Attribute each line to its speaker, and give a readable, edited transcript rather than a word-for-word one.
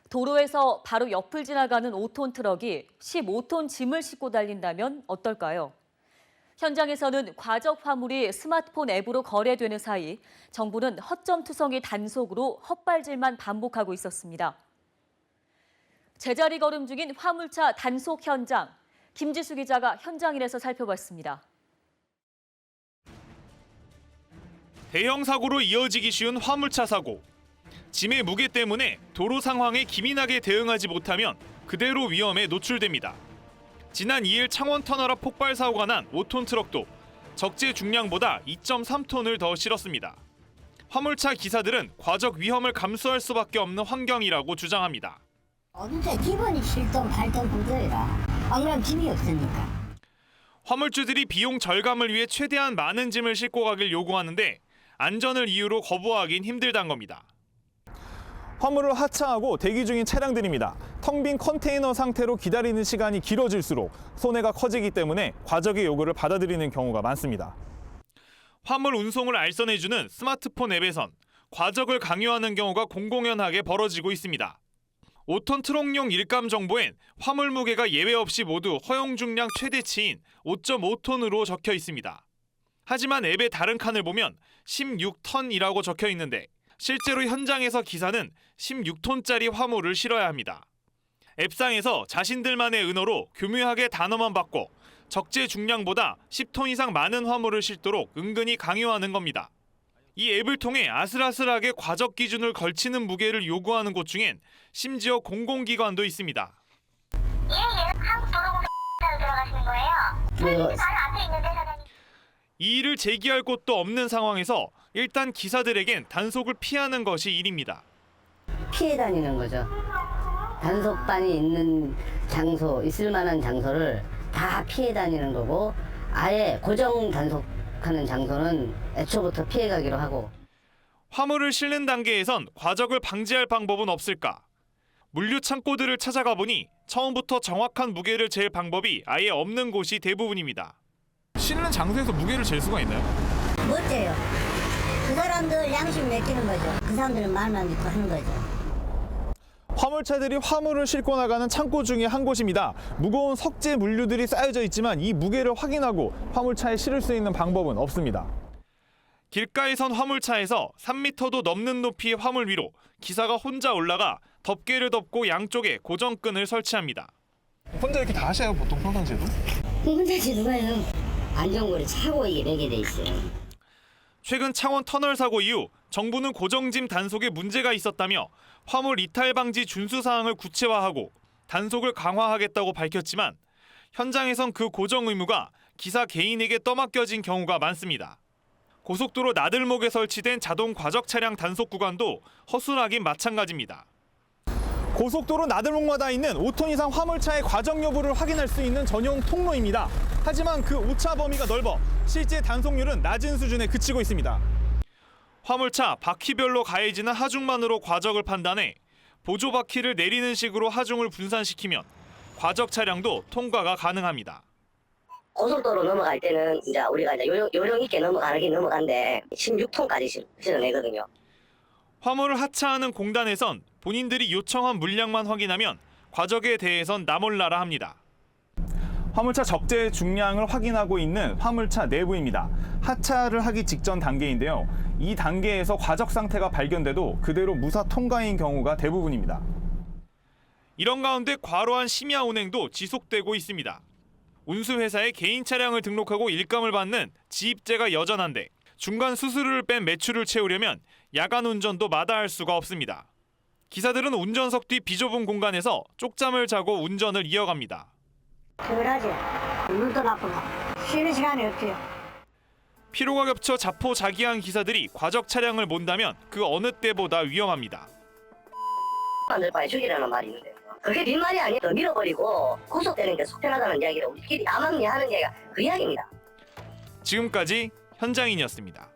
Speaker 1: 도로에서 바로 옆을 지나가는 5톤 트럭이 15톤 짐을 싣고 달린다면 어떨까요? 현장에서는 과적 화물이 스마트폰 앱으로 거래되는 사이 정부는 허점투성이 단속으로 헛발질만 반복하고 있었습니다. 제자리 걸음 중인 화물차 단속 현장, 김지수 기자가 현장일에서 살펴봤습니다.
Speaker 2: 대형 사고로 이어지기 쉬운 화물차 사고. 짐의 무게 때문에 도로 상황에 기민하게 대응하지 못하면 그대로 위험에 노출됩니다. 지난 2일 창원 터널 앞 폭발 사고가 난 5톤 트럭도 적재 중량보다 2.3톤을 더 실었습니다. 화물차 기사들은 과적 위험을 감수할 수밖에 없는 환경이라고 주장합니다.
Speaker 3: 어딘데 기본이 7톤, 8톤 구조이라 안 그러면 짐이 없으니까.
Speaker 2: 화물주들이 비용 절감을 위해 최대한 많은 짐을 싣고 가길 요구하는데 안전을 이유로 거부하긴 힘들다는 겁니다.
Speaker 4: 화물을 하차하고 대기 중인 차량들입니다. 텅 빈 컨테이너 상태로 기다리는 시간이 길어질수록 손해가 커지기 때문에 과적의 요구를 받아들이는 경우가 많습니다.
Speaker 2: 화물 운송을 알선해주는 스마트폰 앱에선 과적을 강요하는 경우가 공공연하게 벌어지고 있습니다. 5톤 트럭용 일감 정보엔 화물 무게가 예외 없이 모두 허용 중량 최대치인 5.5톤으로 적혀 있습니다. 하지만 앱의 다른 칸을 보면 16ton이라고 적혀 있는데 실제로 현장에서 기사는 16톤짜리 화물을 실어야 합니다. 앱상에서 자신들만의 은어로 교묘하게 단어만 바꿔 적재 중량보다 10톤 이상 많은 화물을 실도록 은근히 강요하는 겁니다. 이 앱을 통해 아슬아슬하게 과적 기준을 걸치는 무게를 요구하는 곳 중엔 심지어 공공기관도 있습니다.
Speaker 5: 한국도로공사로 들어가시는 거예요? 바로 앞에 있는데 사장님.
Speaker 2: 이 일을 제기할 곳도 없는 상황에서 일단 기사들에겐 단속을 피하는 것이 일입니다.
Speaker 3: 피해 다니는 거죠. 단속반이 있는 장소, 있을 만한 장소를 다 피해 다니는 거고 아예 고정 단속하는 장소는 애초부터 피해 가기로 하고.
Speaker 2: 화물을 실는 단계에선 과적을 방지할 방법은 없을까? 물류 창고들을 찾아가 보니 처음부터 정확한 무게를 잴 방법이 아예 없는 곳이 대부분입니다.
Speaker 4: 실는 장소에서 무게를 잴 수가 있나요?
Speaker 3: 못돼요. 그 사람들 양심 맡기는 거죠. 그 사람들은 말만 믿고 하는 거죠.
Speaker 4: 화물차들이 화물을 싣고 나가는 창고 중에 한 곳입니다. 무거운 석재 물류들이 쌓여져 있지만 이 무게를 확인하고 화물차에 실을 수 있는 방법은 없습니다.
Speaker 2: 길가에 선 화물차에서 3m도 넘는 높이의 화물 위로 기사가 혼자 올라가 덮개를 덮고 양쪽에 고정끈을 설치합니다.
Speaker 4: 혼자 이렇게 다 하셔요, 보통 평상시에도?
Speaker 3: 혼자지 누가 해요. 안전거리 차고 이게 매게 돼 있어요.
Speaker 2: 최근 창원 터널 사고 이후 정부는 고정짐 단속에 문제가 있었다며 화물 이탈 방지 준수 사항을 구체화하고 단속을 강화하겠다고 밝혔지만 현장에선 그 고정 의무가 기사 개인에게 떠맡겨진 경우가 많습니다. 고속도로 나들목에 설치된 자동 과적 차량 단속 구간도 허술하긴 마찬가지입니다.
Speaker 4: 고속도로 나들목마다 있는 5톤 이상 화물차의 과적 여부를 확인할 수 있는 전용 통로입니다. 하지만 그 오차 범위가 넓어 실제 단속률은 낮은 수준에 그치고 있습니다.
Speaker 2: 화물차 바퀴별로 가해지는 하중만으로 과적을 판단해 보조 바퀴를 내리는 식으로 하중을 분산시키면 과적 차량도 통과가 가능합니다.
Speaker 6: 고속도로 넘어갈 때는 이제 우리가 이제 요령 있게 넘어가긴 넘어간데 16톤까지 실어내거든요.
Speaker 2: 화물을 하차하는 공단에선 본인들이 요청한 물량만 확인하면 과적에 대해선 나몰라라 합니다.
Speaker 4: 화물차 적재 중량을 확인하고 있는 화물차 내부입니다. 하차를 하기 직전 단계인데요. 이 단계에서 과적 상태가 발견돼도 그대로 무사 통과인 경우가 대부분입니다.
Speaker 2: 이런 가운데 과로한 심야 운행도 지속되고 있습니다. 운수회사에 개인 차량을 등록하고 일감을 받는 지입제가 여전한데 중간 수수료를 뺀 매출을 채우려면 야간 운전도 마다할 수가 없습니다. 기사들은 운전석 뒤 비좁은 공간에서 쪽잠을 자고 운전을 이어갑니다.
Speaker 3: 그러지. 눈도 나쁘고 쉬는 시간이 없지요.
Speaker 2: 피로가 겹쳐 자포자기한 기사들이 과적 차량을 몬다면 그 어느 때보다 위험합니다.
Speaker 6: 만들 바에 죽이라는 말이 있는데 그게 빈말이 아니에요. 밀어버리고 구속되는 게 속편하다는 이야기를 우리끼리 암암리하는 얘기가 그 이야기입니다.
Speaker 2: 지금까지 현장인이었습니다.